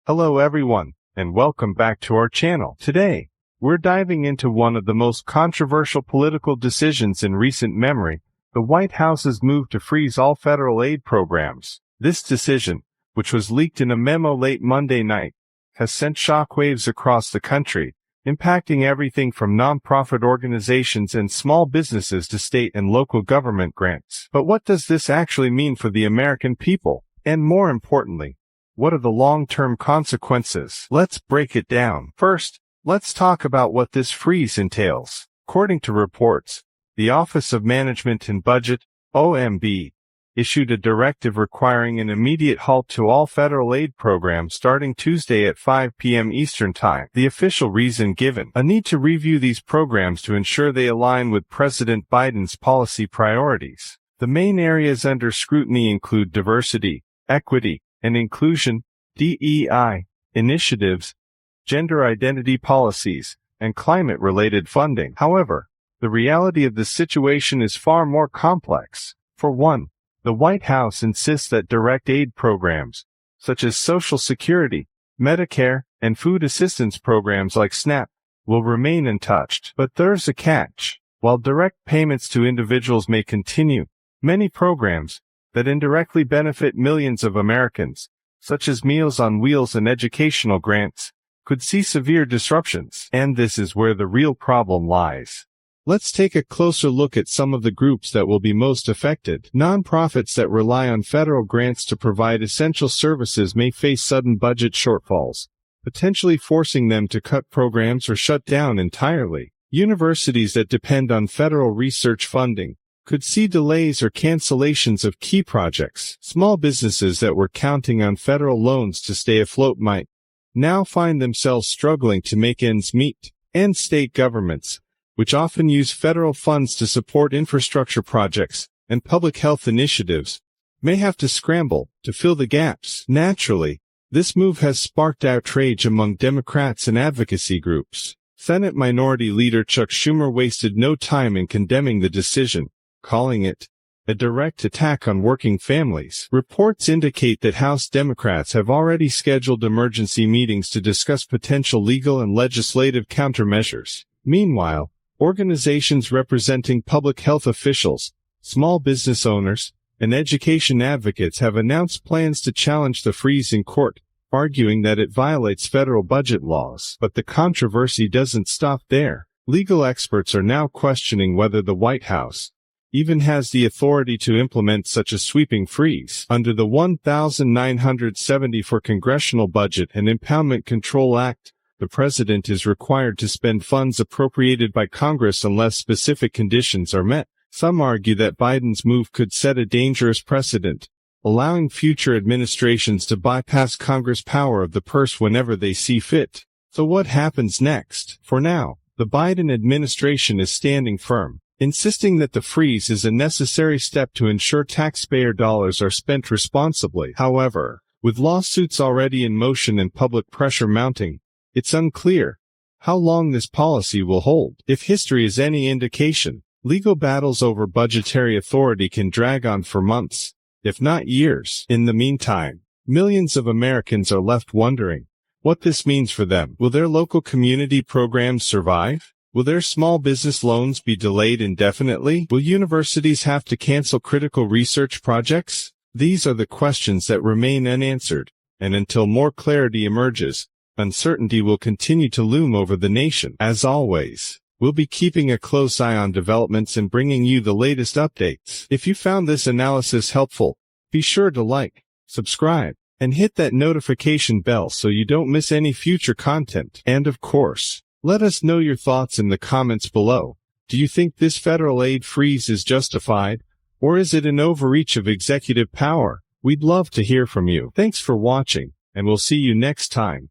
Hello everyone, and welcome back to our channel. Today, we're diving into one of the most controversial political decisions in recent memory, the White House's move to freeze all federal aid programs. This decision, which was leaked in a memo late Monday night, has sent shockwaves across the country, impacting everything from nonprofit organizations and small businesses to state and local government grants. But what does this actually mean for the American people? And more importantly, what are the long-term consequences? Let's break it down. First, let's talk about what this freeze entails. According to reports, the Office of Management and Budget, OMB, issued a directive requiring an immediate halt to all federal aid programs starting Tuesday at 5 p.m. Eastern Time. The official reason given: a need to review these programs to ensure they align with President Biden's policy priorities. The main areas under scrutiny include diversity, equity, and inclusion, DEI, initiatives, gender identity policies, and climate-related funding. However, the reality of the situation is far more complex. For one, the White House insists that direct aid programs, such as Social Security, Medicare, and food assistance programs like SNAP, will remain untouched. But there's a catch. While direct payments to individuals may continue, many programs that indirectly benefit millions of Americans, such as Meals on Wheels and educational grants, could see severe disruptions. And this is where the real problem lies. Let's take a closer look at some of the groups that will be most affected. Nonprofits that rely on federal grants to provide essential services may face sudden budget shortfalls, potentially forcing them to cut programs or shut down entirely. Universities that depend on federal research funding could see delays or cancellations of key projects. Small businesses that were counting on federal loans to stay afloat might now find themselves struggling to make ends meet. And state governments, which often use federal funds to support infrastructure projects and public health initiatives, may have to scramble to fill the gaps. Naturally, this move has sparked outrage among Democrats and advocacy groups. Senate Minority Leader Chuck Schumer wasted no time in condemning the decision, calling it a direct attack on working families. Reports indicate that House Democrats have already scheduled emergency meetings to discuss potential legal and legislative countermeasures. Meanwhile, organizations representing public health officials, small business owners, and education advocates have announced plans to challenge the freeze in court, arguing that it violates federal budget laws. But the controversy doesn't stop there. Legal experts are now questioning whether the White House even has the authority to implement such a sweeping freeze. Under the 1974 Congressional Budget and Impoundment Control Act, the president is required to spend funds appropriated by Congress unless specific conditions are met. Some argue that Biden's move could set a dangerous precedent, allowing future administrations to bypass Congress' power of the purse whenever they see fit. So what happens next? For now, the Biden administration is standing firm, insisting that the freeze is a necessary step to ensure taxpayer dollars are spent responsibly. However, with lawsuits already in motion and public pressure mounting, it's unclear how long this policy will hold. If history is any indication, legal battles over budgetary authority can drag on for months, if not years. In the meantime, millions of Americans are left wondering what this means for them. Will their local community programs survive? Will their small business loans be delayed indefinitely? Will universities have to cancel critical research projects? These are the questions that remain unanswered, and until more clarity emerges, uncertainty will continue to loom over the nation. As always, we'll be keeping a close eye on developments and bringing you the latest updates. If you found this analysis helpful, be sure to like, subscribe, and hit that notification bell so you don't miss any future content. And of course, let us know your thoughts in the comments below. Do you think this federal aid freeze is justified, or is it an overreach of executive power? We'd love to hear from you. Thanks for watching, and we'll see you next time.